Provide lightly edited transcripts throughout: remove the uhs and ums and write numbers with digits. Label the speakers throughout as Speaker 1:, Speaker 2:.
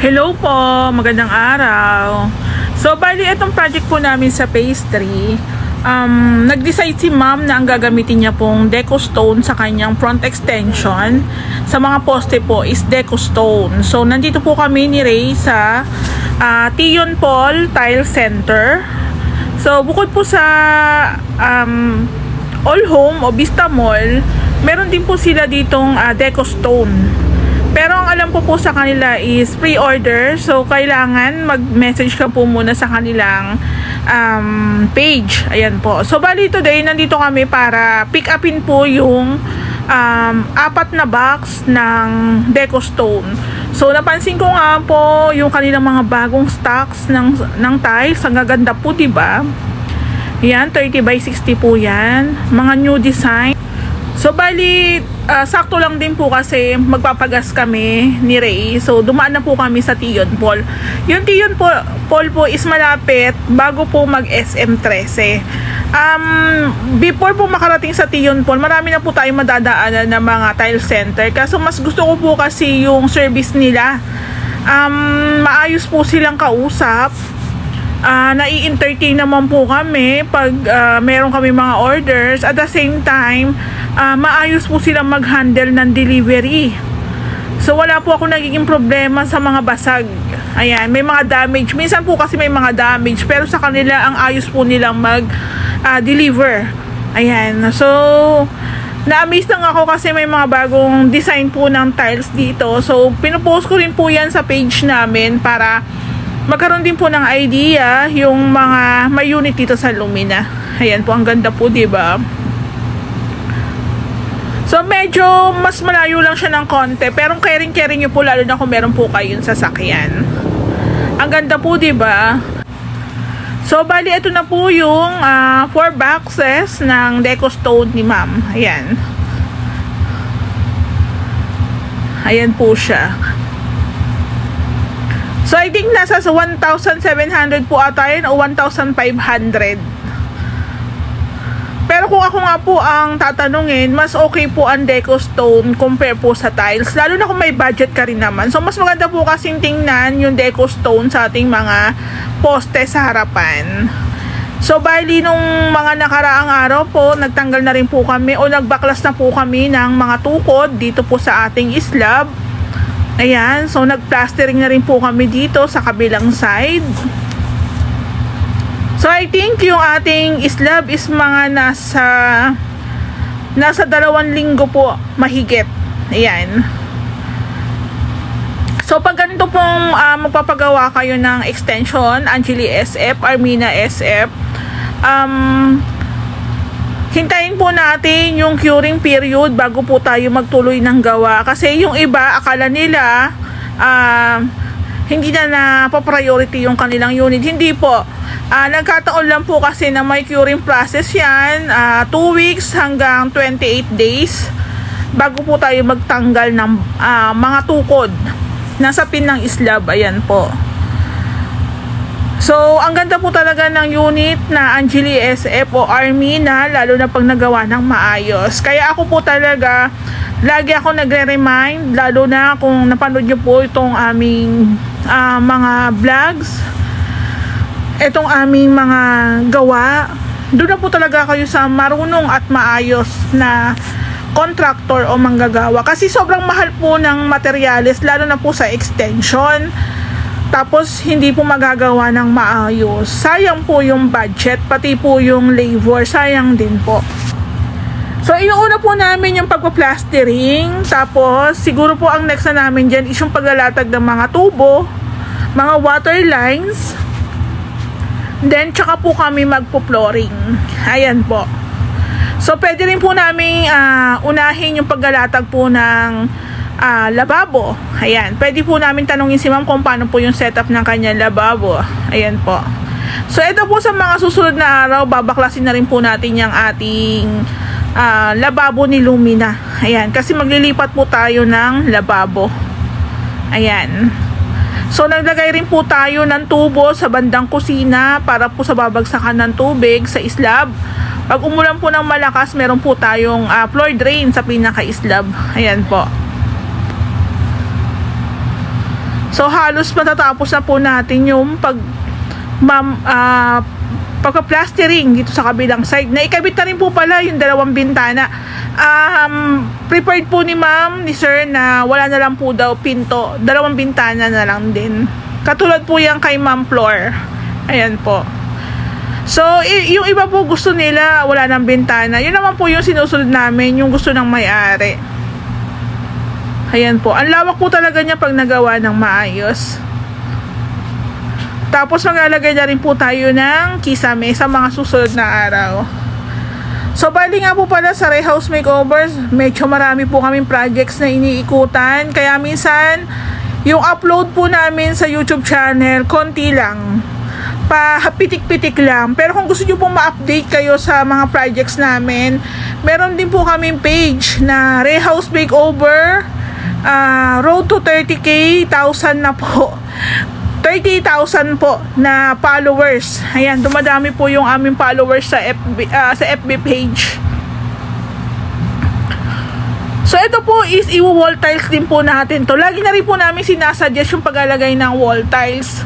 Speaker 1: Hello po, magandang araw. So, bali itong project po namin sa phase 3, nag-decide si ma'am na ang gagamitin niya pong deco stone sa kanyang front extension. Sa mga poste po is deco stone. So, nandito po kami ni Ray sa Tion Paul Tile Center. So, bukod po sa All Home o Vista Mall, meron din po sila ditong deco stone. Pero ang alam ko po sa kanila is pre-order. So, kailangan mag-message ka po muna sa kanilang page. Ayan po. So, bali today, nandito kami para pick upin po yung 4 na box ng deco stone. So, napansin ko nga po yung kanilang mga bagong stocks ng tiles. Ang gaganda po, diba? Yan, 30 by 60 po yan. Mga new design. So, bali, sakto lang din po kasi magpapagas kami ni Ray. So, dumaan na po kami sa Tion Paul. Yung Tion Paul po is malapit bago po mag-SM13. Before po makarating sa Tion Paul, marami na po tayong madadaanan ng mga tile center. Kaso mas gusto ko po kasi yung service nila. Maayos po silang kausap. Nai-entertain naman po kami pag meron kami mga orders. At the same time, maayos po silang mag-handle ng delivery. So, wala po ako nagiging problema sa mga basag. Ayan, may mga damage. Minsan po kasi may mga damage, pero sa kanila, ang ayos po nilang mag-deliver. Ayan, so, na-amaze lang ako kasi may mga bagong design po ng tiles dito. So, pinupost ko rin po yan sa page namin para magkaroon din po ng idea yung mga may unit dito sa Lumina. Ayan po, ang ganda po, diba? So, medyo mas malayo lang siya ng konti. Pero caring-caring nyo po, lalo na kung meron po kayong sasakyan. Ang ganda po, diba? So, bali, ito na po yung 4 boxes ng deco stone ni ma'am. Ayan. Ayan po siya. So, I think nasa 1,700 po ata yun o 1,500. Pero kung ako nga po ang tatanungin, mas okay po ang deco stone compare po sa tiles. Lalo na kung may budget ka rin naman. So, mas maganda po kasing tingnan yung deco stone sa ating mga poste sa harapan. So, bali nung mga nakaraang araw po, nagtanggal na rin po kami o nagbaklas na po kami ng mga tukod dito po sa ating slab. Ayan, so nag-plastering na rin po kami dito sa kabilang side. So, I think yung ating slab is mga nasa 2 linggo po mahigit. Ayan. So, pag ganito pong magpapagawa kayo ng extension, Angeli SF, Armina SF, hintayin po natin yung curing period bago po tayo magtuloy ng gawa. Kasi yung iba, akala nila hindi na pa-priority yung kanilang unit. Hindi po. Nagkataon lang po kasi na may curing process yan. 2 weeks hanggang 28 days bago po tayo magtanggal ng mga tukod nasa pin ng slab. Ayan po. So, ang ganda po talaga ng unit na Angeli SF o Armina, lalo na pag nagawa ng maayos. Kaya ako po talaga, lagi ako nagre-remind, lalo na kung napanood nyo po itong aming mga vlogs, itong aming mga gawa, doon na po talaga kayo sa marunong at maayos na contractor o manggagawa. Kasi sobrang mahal po ng materyales, lalo na po sa extension. Tapos, hindi po magagawa ng maayos. Sayang po yung budget, pati po yung labor. Sayang din po. So, inuuna po namin yung pagpa-plastering. Tapos, siguro po ang next na namin dyan is yung paglalatag ng mga tubo, mga water lines. Then, tsaka po kami magpo-flooring. Ayan po. So, pwede rin po namin unahin yung paglalatag po ng lababo. Ayan. Pwede po namin tanungin si ma'am kung paano po yung setup ng kanyang lababo. Ayan po. So, ito po sa mga susunod na araw, babaklasin na rin po natin yung ating lababo ni Lumina. Ayan. Kasi maglilipat po tayo ng lababo. Ayan. So, naglagay rin po tayo ng tubo sa bandang kusina para po sa babagsakan ng tubig sa slab. Pag umulan po ng malakas, meron po tayong floor drain sa pinaka-slab. Ayan po. So halos matatapos na po natin yung pagka-plastering dito sa kabilang side. Naikabit na rin po pala yung dalawang bintana. Prepared po ni ma'am, ni sir, na wala na lang po daw pinto. Dalawang bintana na lang din. Katulad po yan kay ma'am Floor. Ayan po. So, yung iba po gusto nila wala ng bintana. Yun naman po yung sinusunod namin, yung gusto ng may-ari. Ayan po. Ang lawak po talaga niya pag nagawa ng maayos. Tapos maglalagay na rin po tayo ng kisame sa mga susunod na araw. So bali nga po pala sa Rehouse Makeovers, medyo marami po kaming projects na iniikutan. Kaya minsan, yung upload po namin sa YouTube channel, konti lang. Pitik-pitik lang. Pero kung gusto nyo pong ma-update kayo sa mga projects namin, meron din po kaming page na Rehouse Makeover, road to 30K, 1,000 na po. 30,000 po na followers. Ayan, dumadami po yung aming followers sa FB page. So, ito po is i-wall tiles din po natin to. Lagi na rin po namin sinasuggest yung paglalagay ng wall tiles.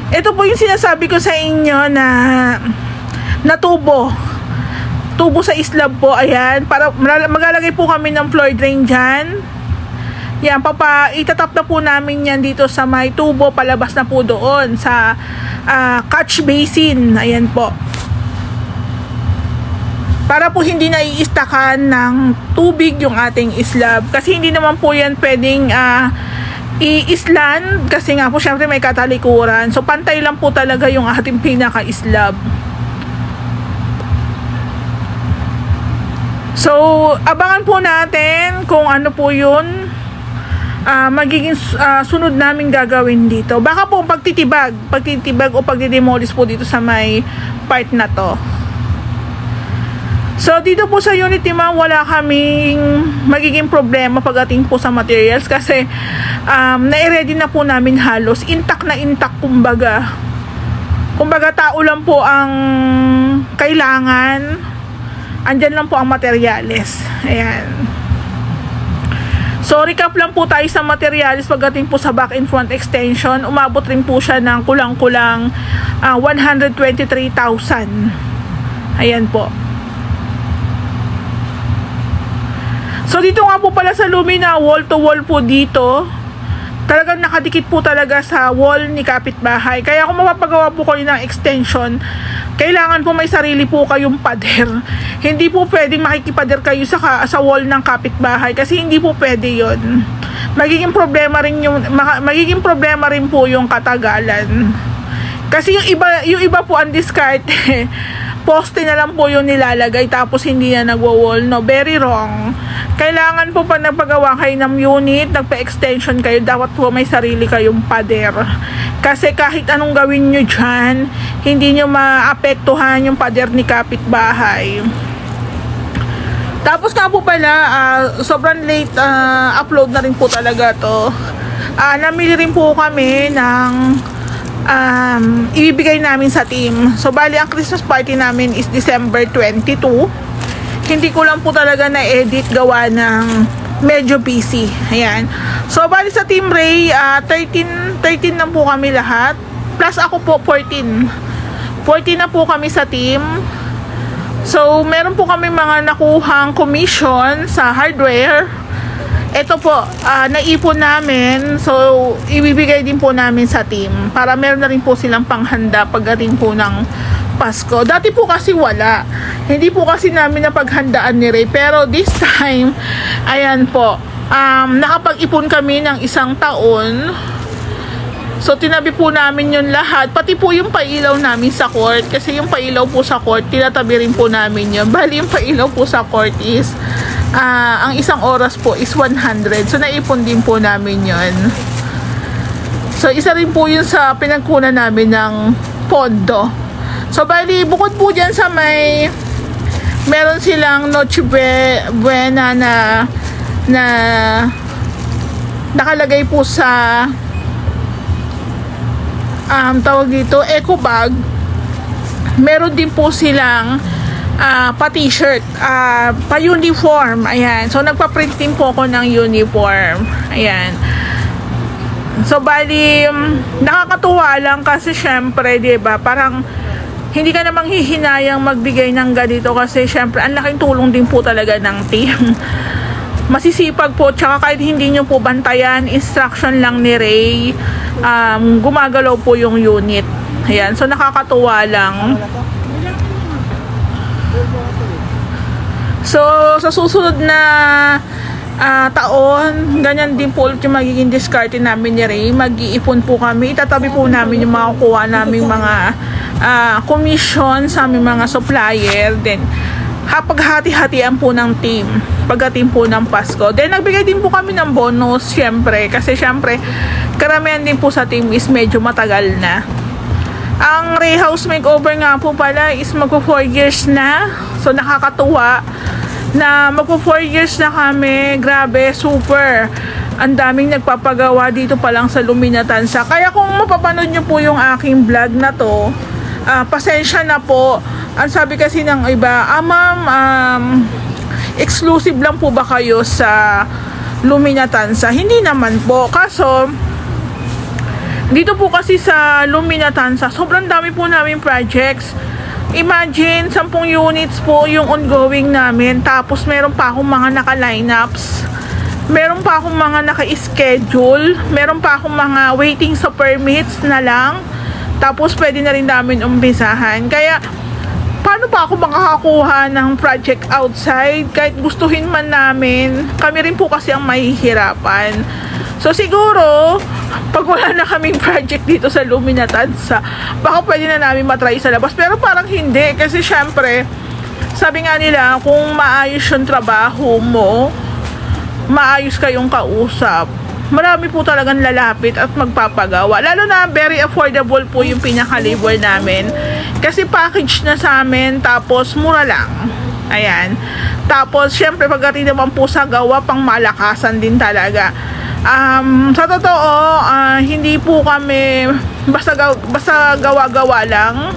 Speaker 1: Ito po yung sinasabi ko sa inyo na tubo. Tubo sa slab po, ayan. Para maglalagay po kami ng floor drain dyan. Yan, itatap na po namin yan dito sa may tubo, palabas na po doon sa catch basin. Ayan po. Para po hindi na iistakan ng tubig yung ating slab. Kasi hindi naman po yan pwedeng i-island. Kasi nga po syempre may katalikuran. So pantay lang po talaga yung ating pinaka-slab. So abangan po natin kung ano po yun magiging sunod namin gagawin dito. Baka po pagtitibag o pagdidemolish po dito sa may part na to. So dito po sa unit ni ma'am, wala kaming magiging problema pagdating po sa materials kasi na-ready na po namin halos. Intact na intact kumbaga. Kumbaga tao lang po ang kailangan. Andyan lang po ang materials. Ayan. So, recap lang po tayo sa materials pagdating po sa back and front extension. Umabot rin po siya ng kulang-kulang 123,000. Ayan po. So, dito nga po pala sa Lumina, wall-to-wall po dito. Talagang nakadikit po talaga sa wall ni kapitbahay. Kaya kung mapapagawa po kayo ng extension, kailangan po may sarili po kayong pader. Hindi po pwedeng makikipader kayo sa wall ng kapitbahay kasi hindi po pwede yon. Magiging problema rin po yung katagalan. Kasi yung iba po ang discard poste na lang po yung nilalagay tapos hindi na nagwo-wall. No, very wrong. Kailangan po pag nagpagawa kayo ng unit, nagpa-extension kayo, dapat po may sarili kayong pader. Kasi kahit anong gawin nyo dyan, hindi nyo maapektuhan yung pader ni kapitbahay. Tapos nga po pala, sobrang late upload na rin po talaga to. Namili rin po kami ng ibibigay namin sa team. So bali ang Christmas party namin is December 22. Hindi ko lang po talaga na-edit, gawa ng medyo busy. Ayan. So bali sa Team Ray, 13 lang po kami lahat. Plus ako po 14 na po kami sa team. So meron po kami mga nakuhang commission sa hardware. Ito po, naipon namin. So, ibibigay din po namin sa team. Para meron na rin po silang panghanda pagdating po ng Pasko. Dati po kasi wala. Hindi po kasi namin napaghandaan ni Ray. Pero this time, ayan po, nakapag-ipon kami ng 1 taon. So, tinabi po namin yun lahat. Pati po yung pailaw namin sa court. Kasi yung pailaw po sa court, tinatabi rin po namin yun. Bali, yung pailaw po sa court is ang 1 oras po is 100. So, naipon din po namin yun. So, isa rin po yun sa pinagkunan namin ng pondo. So, bali, bukod po dyan sa meron silang Noche Buena na nakalagay po sa tawag dito, eco bag. Meron din po silang pa-t-shirt, pa-uniform. Ayan. So, nagpa-print din po ako ng uniform. Ayan. So bali nakakatuwa lang kasi syempre, 'di ba? Parang hindi ka namang hihinayang magbigay ng ganito kasi syempre ang laking tulong din po talaga ng team. Masisipag po, tsaka kahit hindi nyo po bantayan, instruction lang ni Ray, gumagalaw po yung unit. Ayan, so nakakatuwa lang. So sa susunod na taon, ganyan din po yung magiging discarte namin ni Ray. Mag-iipon po kami, itatabi po namin yung makukuha naming mga commission sa aming mga supplier. Then paghati-hatian po ng team pagdating po ng Pasko. Then nagbigay din po kami ng bonus syempre, kasi syempre karamihan din po sa team is medyo matagal na. Ang Ray House Makeover nga po pala is magpo 4 years na. So nakakatuwa na magpo 4 years na kami. Grabe, super. Ang daming nagpapagawa dito pa lang sa Lumina Tansa. Kaya kung mapapanood nyo po yung aking vlog na to, pasensya na po. Ang sabi kasi ng iba, ma'am, exclusive lang po ba kayo sa Lumina Tansa? Hindi naman po. Kaso, dito po kasi sa Lumina Tansa, sobrang dami po namin projects. Imagine, 10 units po yung ongoing namin. Tapos, meron pa akong mga naka-lineups. Meron pa akong mga naka-schedule. Meron pa akong mga waiting sa permits na lang. Tapos, pwede na rin namin umpisahan. Kaya, paano pa ako makakakuha ng project outside? Kahit gustuhin man namin, kami rin po kasi ang mahihirapan. So siguro, pag wala na kaming project dito sa Lumina Tansa, baka pwede na namin matry sa labas. Pero parang hindi, kasi syempre, sabi nga nila, kung maayos yung trabaho mo, maayos kayong kausap, marami po talagang lalapit at magpapagawa. Lalo na very affordable po yung pinaka-label namin. Kasi package na sa amin, tapos mura lang. Ayan. Tapos, syempre, pagdating naman po sa gawa, pang malakasan din talaga. Sa totoo, hindi po kami basta gawa-gawa lang.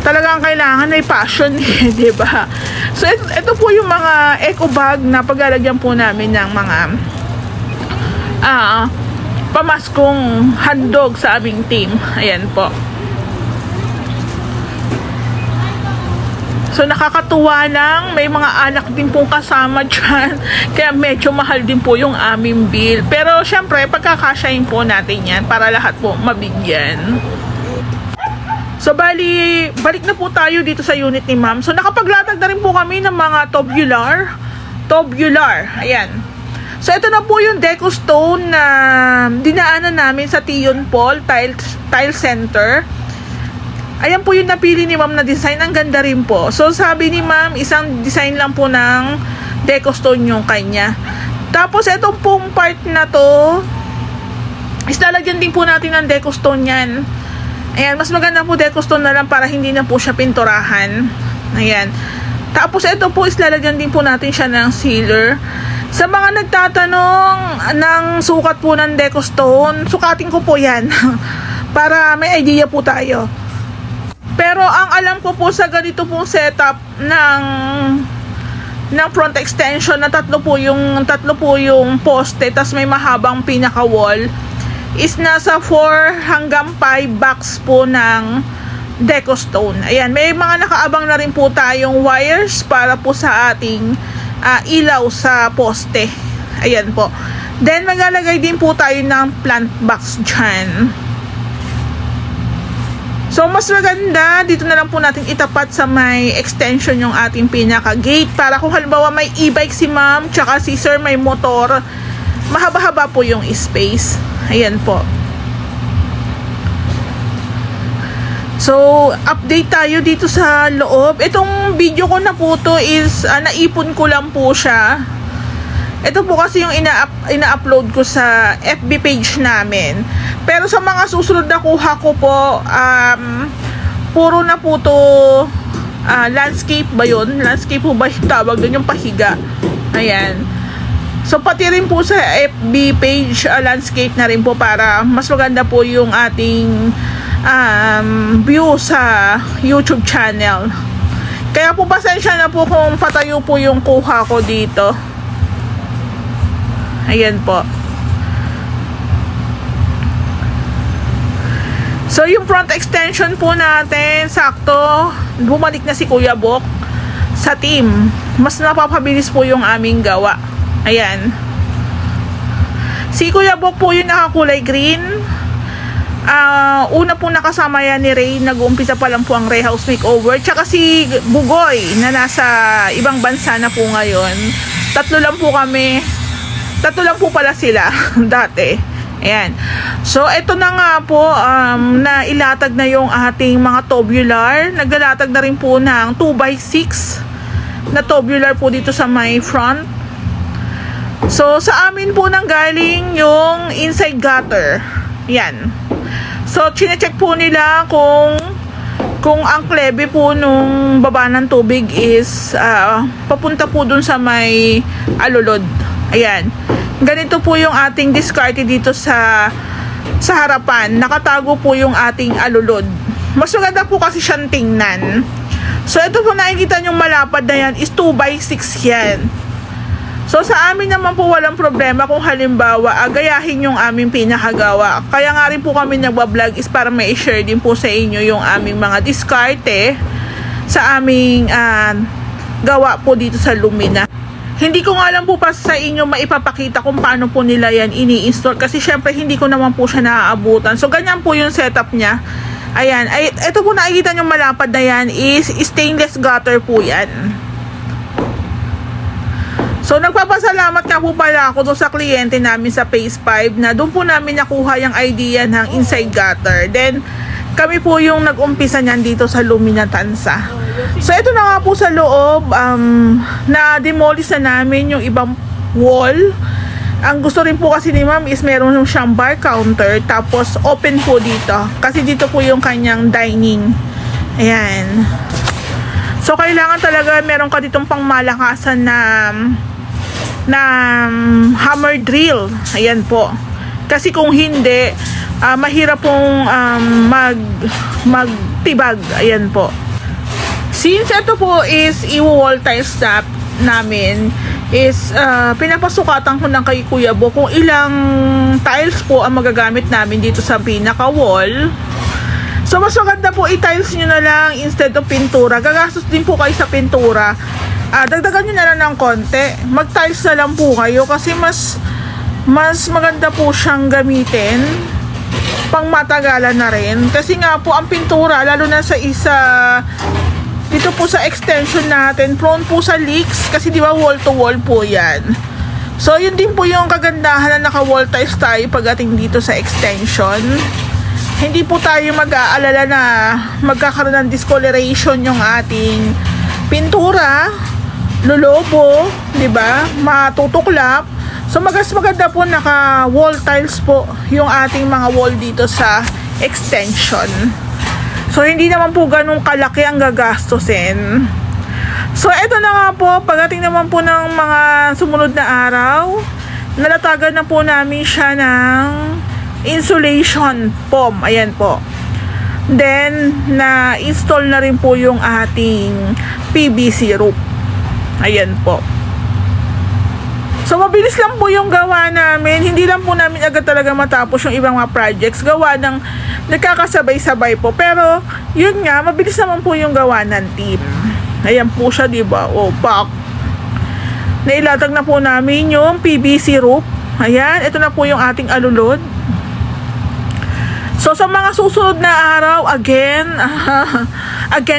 Speaker 1: Talagang kailangan ay passion, diba? So, ito po yung mga eco bag na paglalagyan po namin ng mga pamaskong handog sa aming team. Ayan po. So nakakatuwa lang, may mga anak din pong kasama dyan, kaya medyo mahal din po yung aming bill. Pero syempre, pagkakasyahin po natin yan para lahat po mabigyan. So balik na po tayo dito sa unit ni ma'am. So nakapaglatag na rin po kami ng mga tubular. Ayan. So ito na po yung deco stone na dinaanan namin sa Tion Paul Tile Center. Ayan po yung napili ni ma'am na design. Ang ganda rin po. So sabi ni ma'am, isang design lang po ng deco stone yung kanya. Tapos itong pong part na to, is lalagyan din po natin ng deco stone yan. Ayan, mas maganda po deco stone na lang para hindi na po siya pinturahan. Ayan. Tapos ito po is lalagyan din po natin siya ng sealer. Sa mga nagtatanong ng sukat po ng deco stone, sukatin ko po yan para may idea po tayo. Pero ang alam ko po sa ganito pong setup ng front extension na tatlo po yung poste, tas may mahabang pinaka wall, is nasa 4 hanggang 5 box po ng deco stone. Ayan, may mga nakaabang na rin po tayong wires para po sa ating ilaw sa poste. Ayan po. Then maglalagay din po tayo ng plant box dyan. So mas maganda, dito na lang po natin itapat sa may extension yung ating pinaka gate, para kung halimbawa may e-bike si ma'am tsaka si sir may motor, mahaba-haba po yung space. Ayan po. So, update tayo dito sa loob. Itong video ko na po to is, naipon ko lang po siya. Ito po kasi yung ina-upload ko sa FB page namin. Pero sa mga susunod na kuha ko po, puro na po to, landscape ba yun? Landscape po ba yung tawag doon, yung pahiga? Ayan. So, pati rin po sa FB page, landscape na rin po para mas maganda po yung ating view sa YouTube channel. Kaya po pasensya na po kung patayo po yung kuha ko dito. Ayan po. So yung front extension po natin, sakto, bumalik na si Kuya Bok sa team. Mas napapabilis po yung aming gawa. Ayan. Si Kuya Bok po yung nakakulay green. Una po nakasama yan ni Ray, nag-uumpisa pa lang po ang Ray House Makeover. Tsaka si Bugoy na nasa ibang bansa na po ngayon. Tatlo lang po pala sila dati. Ayan. So ito na nga po, na ilatag na yung ating mga tubular. Naglalatag na rin po ng 2x6 na tubular po dito sa may front. So sa amin po nang galing yung inside gutter. Ayan. So, chinecheck po nila kung ang klebe po nung baba ng tubig is papunta po dun sa may alulod. Ayan. Ganito po yung ating discarte dito sa harapan. Nakatago po yung ating alulod. Mas maganda po kasi siyang tingnan. So, ito po nakikita nyong malapad na yan is 2x6 yan. So sa amin naman po walang problema kung halimbawa agayahin yung aming pinakagawa. Kaya nga rin po kami nagbablog is para may share din po sa inyo yung aming mga diskarte sa aming gawa po dito sa Lumina. Hindi ko nga lang po pa sa inyo maipapakita kung paano po nila yan ini-install kasi syempre hindi ko naman po siya naaabutan. So ganyan po yung setup niya. Ayan, ito po nakikita yung malapad na yan is stainless gutter po yan. So, nagpapasalamat nga po pala ako doon sa kliyente namin sa Phase 5 na doon po namin nakuha yung idea ng inside gutter. Then, kami po yung nag-umpisa niyan dito sa Lumina Tansa. So, ito na nga po sa loob, na-demolish na namin yung ibang wall. Ang gusto rin po kasi ni ma'am is meron siyang bar counter, tapos open po dito. Kasi dito po yung kanyang dining. Ayan. So, kailangan talaga meron ka ditong pangmalakasan na hammer drill. Ayan po. Kasi kung hindi, mahirap pong magtibag. Ayan po. Since ito po is i-wall tiles namin, is pinapasukatan ko ng kay Kuya Bo kung ilang tiles po ang magagamit namin dito sa pinaka-wall. So, mas maganda po i-tiles nyo na lang instead of pintura. Gagastos din po kayo sa pintura. Dagdagan nyo na lang ng konti. Mag-tiles na lang po kayo kasi mas maganda po siyang gamitin. Pang matagalan na rin. Kasi nga po, ang pintura, lalo na sa dito po sa extension natin, prone po sa leaks. Kasi di ba wall to wall po yan. So, yun din po yung kagandahan na naka-wall tiles tayo pagdating dito sa extension. Hindi po tayo mag-aalala na magkakaroon ng discoloration yung ating pintura, lolobo, di ba? Matutuklap. So maganda po naka-wall tiles po yung ating mga wall dito sa extension. So hindi naman po ganun kalaki ang gagastusin. So eto na nga po, pagdating naman po ng mga sumunod na araw, nalatagan na po namin siya ng insulation foam. Ayan po. Then, na-install na rin po yung ating PVC roof. Ayan po. So, mabilis lang po yung gawa namin. Hindi lang po namin agad talaga matapos yung ibang mga projects. Gawa ng nagkakasabay-sabay po. Pero, yun nga, mabilis naman po yung gawa ng team. Ayan po siya, diba? O, back. Nailatag na po namin yung PVC roof. Ayan, ito na po yung ating alulod. So, sa mga susunod na araw, again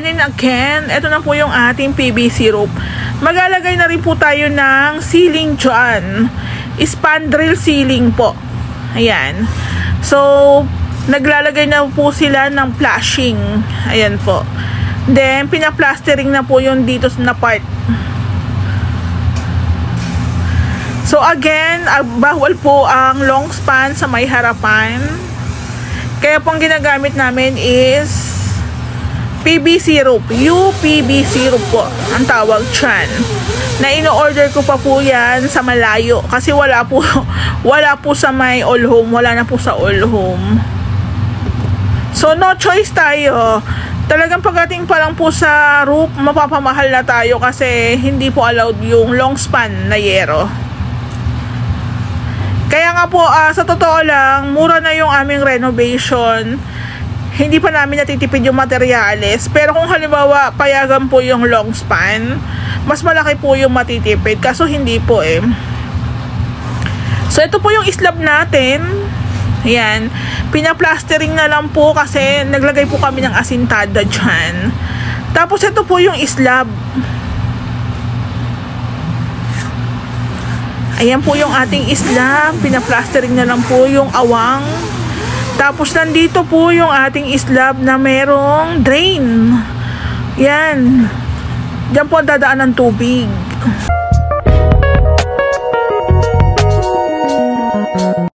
Speaker 1: and again, ito na po yung ating PVC roof. Maglalagay na rin po tayo ng ceiling dyan. Spandrel ceiling po. Ayan. So, naglalagay na po sila ng flashing. Ayan po. Then, pina-plastering na po yung dito na part. So, again, bawal po ang long span sa may harapan. Kaya pong ginagamit namin is PVC roof. UPVC roof po ang tawag dyan. Na ino-order ko pa po yan sa malayo. Kasi wala po sa may all home. Wala na po sa all home. So, no choice tayo. Talagang pagdating pa lang po sa roof, mapapamahal na tayo kasi hindi po allowed yung long span na yero. Kaya nga po, sa totoo lang, mura na yung aming renovation. hindi pa namin natitipid yung materyales. Pero kung halimbawa payagan po yung long span, mas malaki po yung matitipid. Kaso hindi po eh. So ito po yung slab natin. Ayan. Pinaplastering na lang po kasi naglagay po kami ng asintada dyan. Tapos ito po yung slab. Ayan po yung ating slab. Pinaplastering na lang po yung awang. Tapos nandito po yung ating slab na merong drain. Yan. Diyan po ang dadaan ng tubig.